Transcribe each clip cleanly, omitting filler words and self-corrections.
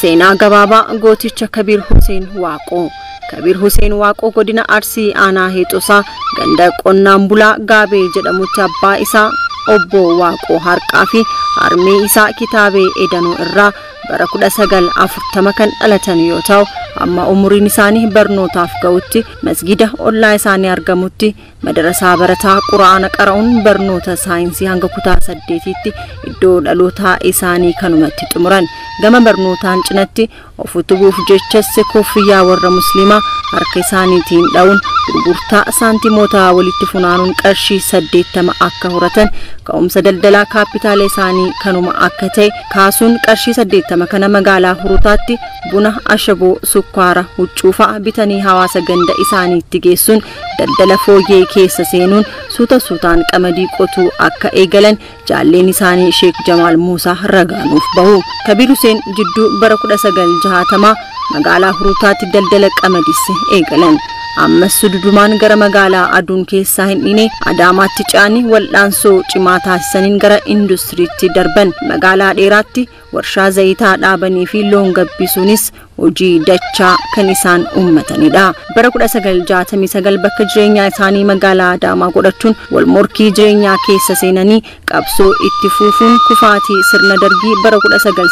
Seenaa gabaabaa gooticha Kabiir Huseen Waaqoo. Kabiir Huseen Waaqoo godina Arsii aanaa Heexosaa ganda qonnaan bulaa Gaabee jedhamutti abbaa isaa obbo Waaqoo harqaa fi harmee isaa kitaabee edanuu irraa bara 1940 kan dhalatan yoo ta'u amma umuriin isaanii barnootaaf ga'utti masgida ollaa isaanii argamutti madarasaa barataa quraana qara'uun barnoota saayinsii hanga kutaa 8tti iddoo dhalootaa isaanii kanumatti xumuran. Gama barnootaan cinatti of utubuuf jechas kofiyyaa warra musliimaa harka isaaniitiin dha'uun gurgurtaa saantimoota walitti funaanuun qarshii 80 akka horatan ka'umsa daldalaa kaapitaala isaanii kanuma akka ta'e kaasuun qarshii 80 kana magaalaa Hurutaatti buna ashaboo sukkaara huccuufa bitanii hawaasa ganda isaaniitti geessuun daldala fooyyee keessa seenuun suutaan qamadii qotuu akka eegalan jaalleen isaanii Sheek Jamaal Muusaa ragaanuuf bahu. Kabiir Huseen jidduu bara 1960 magaalaa Hurutaatti daldala qamadis eegalan. Ammas sududumaan gara magaalaa aduun keessaa hin dhine Adaamaatti caanii waldhaansoo cimaa taasisaniin gara industiriitti darban. Magaalaa dheeraatti warshaa zayitaa dhaabanii fi loon gabbisuunis hojii dachaa kan isaan uummatanidha. Bara 1969 bakka jireenyaa isaanii magaalaa Adaamaa godhachuun wal morkii jireenyaa keessa seenanii qabsoo itti fuufuun kufaatii sirna dargii bara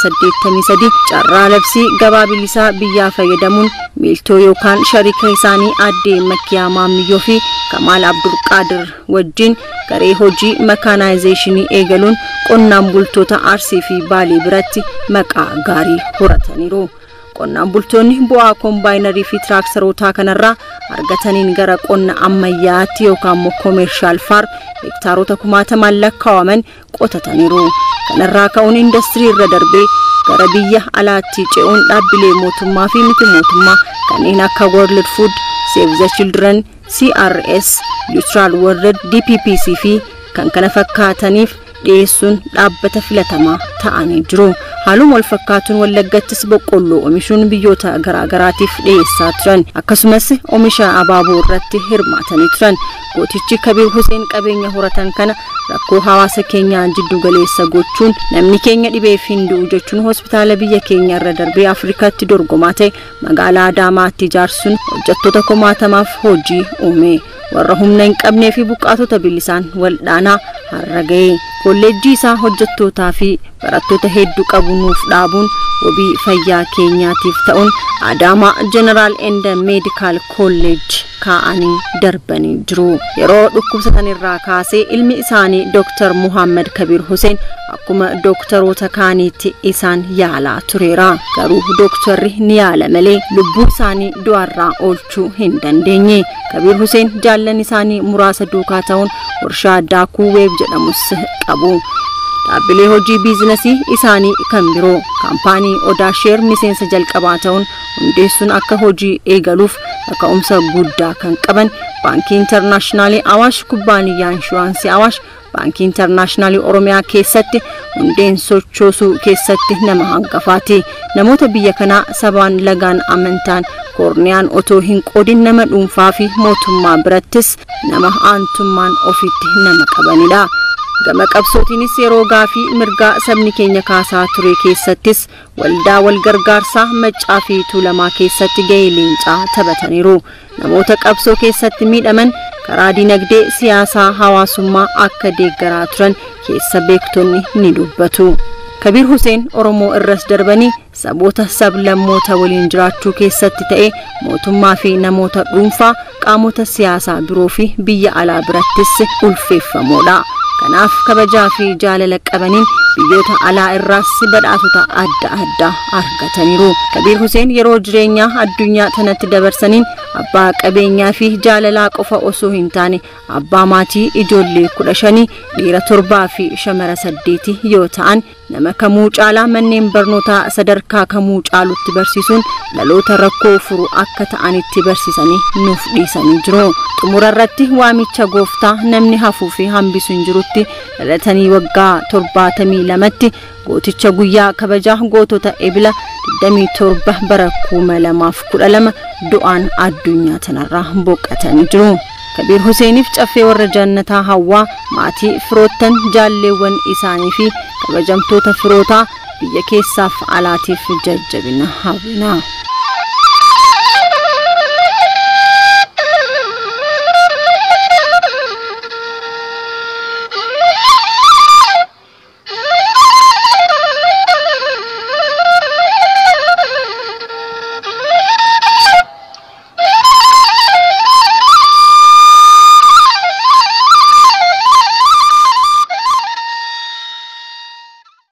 1983 carraa labsii gabaa bilisaa biyyaa fayyadamuun miiltoo yookaan sharika isaanii addee Makkiyaa Maammiyyoo fi Kamaal Abdul Qaadir wajjin garee hojii makaanaayizeeshinii eegaluun qonnaan bultoota Arsii fi Baalee biratti maqaa gaarii horataniiru. Qonnaan bultoonni bu'aa kombaayinarii fi tiraaktaroota kanarraa argataniin gara qonna ammayyaatti yookaan koomershaal faar hektaarota 1000 lakkaa'aman qotataniiru. Kanarraa ka'uun industirii irra darbee gara biyya alaatti ce'uun dhaabbilee mootummaa fi miti mootummaa kanneen akka World Food, Save the Children, CRS, Neutral World, DPPC fi kan kana fakkaataniif dhiyeessuun dhaabbata filatamaa ta'anii jiru. Haaluma wal fakkaatuun Wallaggattis boqqolloo oomishuun biyyoota garaagaraatiif dhiyeessaa turan. Akkasumas oomisha abaaboo irratti hirmaatanii turan. Gootichi Kabiir Huseen qabeenya horatan kana rakkoo hawaasa keenyaa jiddu galeessa gochuun namni keenya dhibeef hin du'u jechuun hospitaala biyya keenya irra darbee Afrikaatti dorgomaa ta'e magaalaa Adaamaatti ijaarsuun hojjettoota 90,000f hojii uume. Warra humna hin qabnee fi buqqaatota bilisaan waldhaanaa har'a ga'e. Kolleejjii isaa hojjettootaa fi barattoota hedduu qabu nuuf dhaabuun wabii fayyaa keenyaatiif ta'uun Adaamaa General and Medical College kaa'anii darbanii jiru. Yeroo dhukkubsatan irraa kaasee ilmi isaanii Dr. Muhammad Kabiir Huseen akkuma doktaroota kaaniitti isaan yaalaa tureera. Garuu doktorri ni yaala malee lubbuu isaanii du'arraa oolchuu hin dandeenye. Kabiir Huseen jaallan isaanii muraasa duukaa ta'uun warshaa daakuu weeb jedhamus qabu. Dhaabbilee hojii biizinasii isaanii kan biroo kaampaanii Odaa Sheer miseensa jalqabaa ta'uun hundeessuun akka hojii eegaluuf ka'umsa guddaa kan qaban Baankii Intarnaashinaali Awaash kubbaaniyyaa inshuraansii Awaash Baankii Intarnaashinaali Oromiyaa keessatti hundeen sochoosuu keessatti nama hangafaati. Namoota biyya kanaa sabaan lagaan amantaan korniyaan otoo hin qoodin nama dhuunfaa fi mootummaa birattis nama aantummaan ofitti nama qabanidha. Gama qabsootiinis yeroo gaafii mirgaa sabni keenya kaasaa ture keessattis waldaa wal gargaarsaa Maccaa fi Tuulamaa keessatti gahee leencaa taphataniiru. Namoota qabsoo keessatti miidhaman karaa dinagdee siyaasaa hawaasummaa akka deeggaraa turan keessa beektonni ni dubbatu. Kabiir Huseen Oromoo irras darbanii saboota sablammoota waliin jiraachuu keessatti ta'e mootummaa fi namoota dhuunfaa qaamota siyaasaa biroo fi biyya alaa birattis ulfeeffamoodha. Kanaaf kabajaa fi jaalala qabaniin biyyoota alaa irraas badhaasota adda addaa argataniiru. Kabiir Huseen yeroo jireenyaa addunyaa tanatti dabarsaniin abbaa qabeenyaa fi jaalalaa qofa osoo hin taane abbaa maatii ijoollee 15 dhiira 7 fi shamara 8 yoo ta'an nama kamuu caalaa manneen barnootaa sadarkaa kamuu caalutti barsiisuun dhaloota rakkoo furu akka ta'anitti barsiisanii nuuf dhiisanii jiru. Xumura irratti waamicha gooftaa namni hafuu fi hambisu hin jirutti dhalatanii waggaa 72tti gooticha guyyaa kabajaa gootota ebila 27 bara 2012 du'aan addunyaa tanarraa boqotanii jiru. Kabiir Huseeniif caffee warra jannataa hawwaa maatii firoottan jaalleewwan isaanii fi kabajamtoota firootaa biyya keessaaf alaatiif jajjabina hawwina.